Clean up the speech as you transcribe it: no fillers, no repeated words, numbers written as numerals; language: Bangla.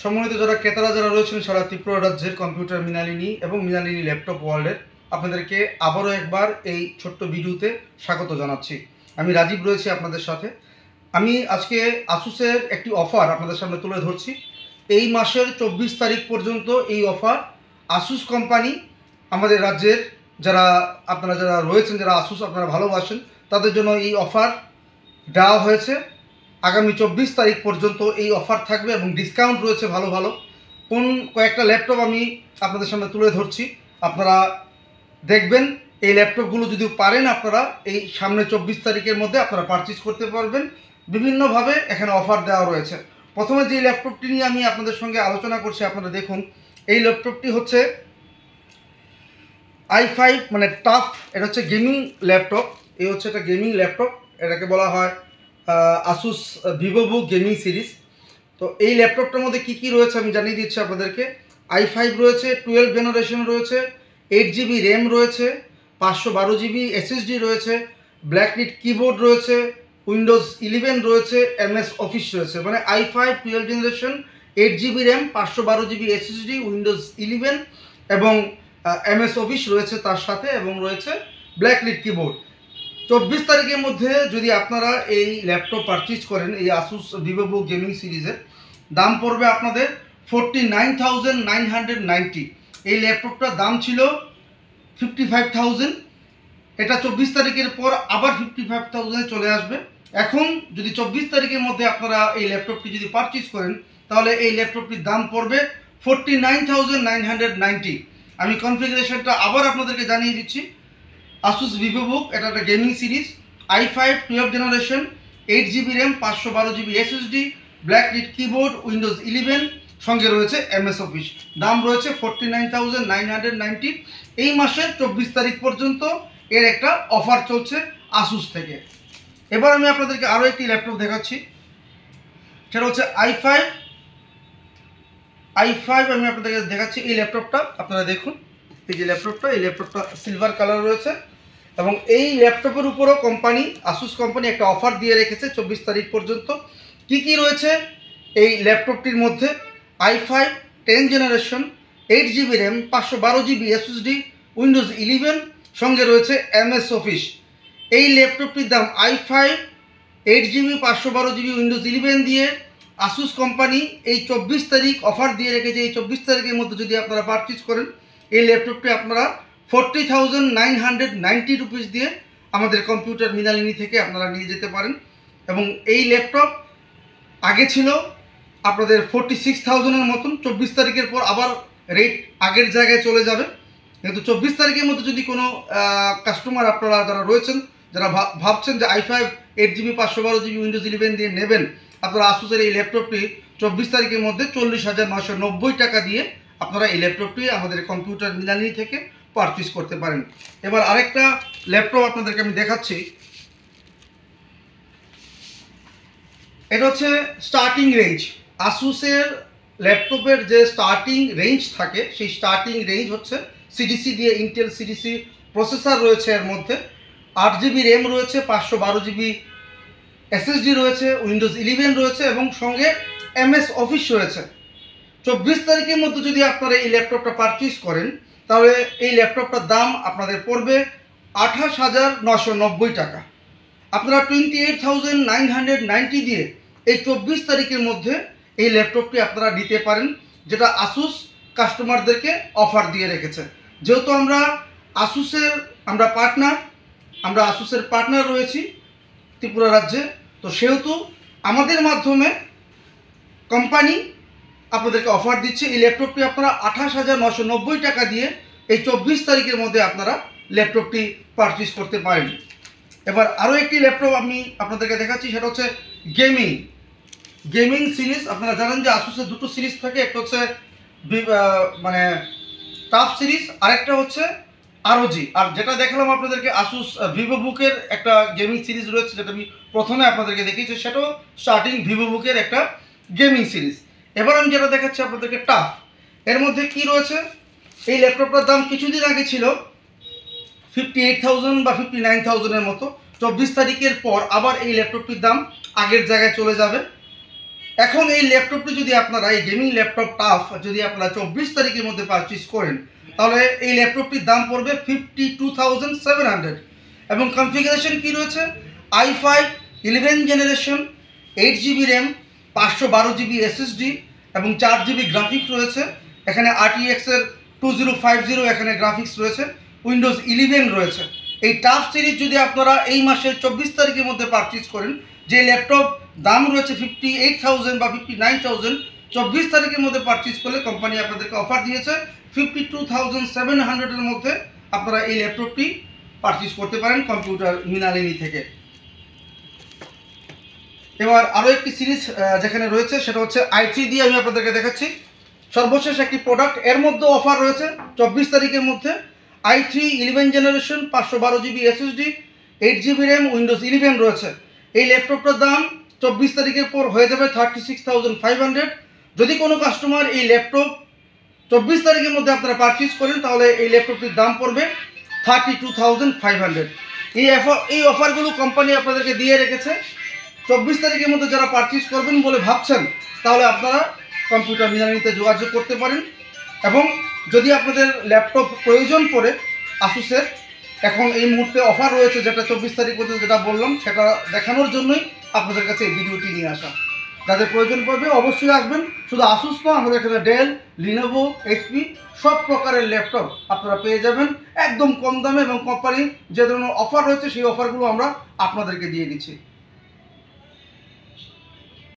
সম্মানিত যারা ক্রেতারা যারা রয়েছেন সারা ত্রিপুরা রাজ্যের কম্পিউটার মৃণালিনী এবং মৃণালিনী ল্যাপটপ ওয়ার্ল্ডের আপনাদেরকে আবারও একবার এই ছোট্ট ভিডিওতে স্বাগত জানাচ্ছি। আমি রাজীব রয়েছি আপনাদের সাথে। আমি আজকে আসুসের একটি অফার আপনাদের সামনে তুলে ধরছি। এই মাসের 24 তারিখ পর্যন্ত এই অফার আসুস কোম্পানি আমাদের রাজ্যের আপনারা যারা রয়েছেন, যারা আসুস আপনারা ভালোবাসেন, তাদের জন্য এই অফার দেওয়া হয়েছে। আগামী 24 তারিখ পর্যন্ত এই অফার থাকবে এবং ডিসকাউন্ট রয়েছে ভালো ভালো। কয়েকটা ল্যাপটপ আমি আপনাদের সামনে তুলে ধরছি, আপনারা দেখবেন। এই ল্যাপটপগুলো যদি পারেন আপনারা এই সামনে 24 তারিখের মধ্যে আপনারা পারচেজ করতে পারবেন। বিভিন্নভাবে এখানে অফার দেওয়া রয়েছে। প্রথমে যে ল্যাপটপটি নিয়ে আমি আপনাদের সঙ্গে আলোচনা করছি, আপনারা দেখুন। এই ল্যাপটপটি হচ্ছে i5 মানে টাফ। এটা হচ্ছে গেমিং ল্যাপটপ। এই হচ্ছে একটা গেমিং ল্যাপটপ, এটাকে বলা হয় আসুস ভিভোবুক গেমিং সিরিজ। তো এই ল্যাপটপটার মধ্যে কী কী রয়েছে আমি জানিয়ে দিচ্ছি আপনাদেরকে। i5 রয়েছে, 12 জেনারেশন রয়েছে, 8GB র্যাম রয়েছে, 512 GB SSD রয়েছে, ব্ল্যাকলিট কিবোর্ড রয়েছে, উইন্ডোজ 11 রয়েছে, MS অফিস রয়েছে। মানে i5 12 generation, 8GB RAM, 512 GB SSD, Windows 11 এবং MS অফিস রয়েছে তার সাথে, এবং রয়েছে ব্ল্যাকলিট কিবোর্ড। 24 তারিখের মধ্যে যদি আপনারা এই ল্যাপটপ পারচেজ করেন, এই আসুস ভিভোবুক গেমিং সিরিজের দাম পড়বে আপনাদের 49,990। এই ল্যাপটপটার দাম ছিল 55,000। এটা 24 তারিখের পর আবার 55,000 চলে আসবে। এখন যদি 24 তারিখের মধ্যে আপনারা এই ল্যাপটপটি যদি পারচেজ করেন, তাহলে এই ল্যাপটপটির দাম পড়বে 49,990। আমি কনফিগারেশনটা আবার আপনাদেরকে জানিয়ে দিচ্ছি। আসুস ভিভোবুক, এটা একটা gaming series, i5 12 generation, 8GB RAM, 512 GB SSD, backlit keyboard, Windows 11, সঙ্গে রয়েছে MS অফিস। দাম রয়েছে 49,990। এই মাসের 24 তারিখ পর্যন্ত এর একটা অফার চলছে আসুস থেকে। এবার আমি আপনাদেরকে আরও একটি ল্যাপটপ দেখাচ্ছি, সেটা হচ্ছে i5 আমি আপনাদেরকে দেখাচ্ছি। এই ল্যাপটপটা আপনারা দেখুন। এই যে ল্যাপটপটা সিলভার কালার রয়েছে, এবং এই ল্যাপটপের উপরও আসুস কোম্পানি একটা অফার দিয়ে রেখেছে 24 তারিখ পর্যন্ত। কি কি রয়েছে এই ল্যাপটপটির মধ্যে? i5 10 generation, 8GB RAM, 512 GB SSD, Windows 11, সঙ্গে রয়েছে MS অফিস। এই ল্যাপটপটির দাম i5 8GB 512 GB উইন্ডোজ 11 দিয়ে আসুস কোম্পানি এই 24 তারিখ অফার দিয়ে রেখেছে। এই 24 তারিখের মধ্যে যদি আপনারা পারচেজ করেন, এই ল্যাপটপটি আপনারা 40,990 রুপিস দিয়ে আমাদের কম্পিউটার মৃণালিনী থেকে আপনারা নিয়ে যেতে পারেন। এবং এই ল্যাপটপ আগে ছিল আপনাদের 46,000-এর মতন। 24 তারিখের পর আবার রেট আগের জায়গায় চলে যাবে। কিন্তু 24 তারিখের মধ্যে যদি কোনো কাস্টমার আপনারা যারা রয়েছেন, যারা ভাবছেন যে i5 8GB 512 GB উইন্ডোজ 11 দিয়ে নেবেন, আপনারা আসুসের এই ল্যাপটপটি 24 তারিখের মধ্যে 40,990 টাকা দিয়ে আপনারা এই ল্যাপটপটি আমাদের কম্পিউটার মৃণালিনী থেকে পারচেজ করতে পারেন। এবার আরেকটা ল্যাপটপ আপনাদেরকে আমি দেখাচ্ছি। এটা হচ্ছে স্টার্টিং রেঞ্জ। আসুসের ল্যাপটপের যে স্টার্টিং রেঞ্জ থাকে, সেই স্টার্টিং রেঞ্জ হচ্ছে সিডিসি দিয়ে, ইন্টেল সিডিসি প্রসেসর রয়েছে, এর মধ্যে 8GB র্যাম রয়েছে, 512 GB SSD রয়েছে, উইন্ডোজ 11 রয়েছে, এবং সঙ্গে MS অফিস রয়েছে। 24 তারিখের মধ্যে যদি আপনারা এই ল্যাপটপটা পারচেজ করেন, তাহলে এই ল্যাপটপটার দাম আপনাদের পড়বে 28,990 টাকা। আপনারা 28,990 দিয়ে এই 24 তারিখের মধ্যে এই ল্যাপটপটি আপনারা নিতে পারেন, যেটা আসুস কাস্টমারদেরকে অফার দিয়ে রেখেছে। যেহেতু আমরা আসুসের পার্টনার রয়েছি ত্রিপুরা রাজ্যে, তো সেহেতু আমাদের মাধ্যমে কোম্পানি আপনাদেরকে অফার দিচ্ছে। এই ল্যাপটপটি আপনারা 28,990 টাকা দিয়ে এই 24 তারিখের মধ্যে আপনারা ল্যাপটপটি পারচেজ করতে পারেন। এবার আরও একটি ল্যাপটপ আমি আপনাদেরকে দেখাচ্ছি, সেটা হচ্ছে গেমিং সিরিজ। আপনারা জানেন যে আসুসের দুটো সিরিজ থাকে, একটা হচ্ছে মানে টাফ সিরিজ, আরেকটা হচ্ছে ROG। আর যেটা দেখালাম আপনাদেরকে আসুস ভিভোবুকের একটা গেমিং সিরিজ রয়েছে, যেটা আমি প্রথমে আপনাদেরকে দেখিয়েছি, সেটাও স্টার্টিং ভিভোবুকের একটা গেমিং সিরিজ। এবার আমি যেটা দেখাচ্ছি আপনাদেরকে টাফ। এর মধ্যে কি রয়েছে? এই ল্যাপটপটার দাম কিছুদিন আগে ছিল 58,000 বা 59,000-এর মতো। 24 তারিখের পর আবার এই ল্যাপটপটির দাম আগের জায়গায় চলে যাবে। এখন এই ল্যাপটপটি যদি আপনারা, এই গেমিং ল্যাপটপ টাফ যদি আপনারা 24 তারিখের মধ্যে পারচেজ করেন, তাহলে এই ল্যাপটপটির দাম পড়বে 52,700। এবং কনফিগারেশন কী রয়েছে? i5 11 generation, 8 GB RAM, 512 GB SSD এবং 4 GB গ্রাফিক্স রয়েছে। এখানে RTX এর 2050 এখানে গ্রাফিক্স রয়েছে, উইন্ডোজ 11 রয়েছে। এই টাফ সিরিজ যদি আপনারা এই মাসের 24 তারিখের মধ্যে পারচেজ করেন, যে ল্যাপটপ দাম রয়েছে 58,000 বা 59,000, 24 তারিখের মধ্যে পারচেজ করলে কোম্পানি আপনাদেরকে অফার দিয়েছে 52,700 মধ্যে আপনারা এই ল্যাপটপটি পারচেজ করতে পারেন কম্পিউটার মৃণালিনী থেকে। এবার আরও একটি সিরিজ যেখানে রয়েছে সেটা হচ্ছে i3 দিয়ে আমি আপনাদেরকে দেখাচ্ছি। সর্বশেষ একটি প্রোডাক্ট, এর মধ্যে অফার রয়েছে 24 তারিখের মধ্যে। i3 11 generation, 512 GB SSD, 8 GB RAM, Windows 11 রয়েছে। এই ল্যাপটপটার দাম 24 তারিখের পর হয়ে যাবে 36,500। যদি কোনো কাস্টমার এই ল্যাপটপ 24 তারিখের মধ্যে আপনারা পারচেজ করেন, তাহলে এই ল্যাপটপটির দাম পড়বে 32,500। এই অফারগুলো কোম্পানি আপনাদেরকে দিয়ে রেখেছে। 24 তারিখের মধ্যে যারা পারচেজ করবেন বলে ভাবছেন, তাহলে আপনারা কম্পিউটার মৃণালিনীতে যোগাযোগ করতে পারেন। এবং যদি আপনাদের ল্যাপটপ প্রয়োজন পড়ে আসুসের, এখন এই মুহূর্তে অফার রয়েছে, যেটা 24 তারিখ পর্যন্ত যেটা বললাম, সেটা দেখানোর জন্যই আপনাদের কাছে এই ভিডিওটি নিয়ে আসা। যাদের প্রয়োজন পড়বে অবশ্যই আসবেন। শুধু আসুস না, আমাদের এখানে ডেল, লিনোভো, HP সব প্রকারের ল্যাপটপ আপনারা পেয়ে যাবেন একদম কম দামে, এবং কোম্পানি যে ধরনের অফার রয়েছে সেই অফারগুলো আমরা আপনাদেরকে দিয়ে দিচ্ছি।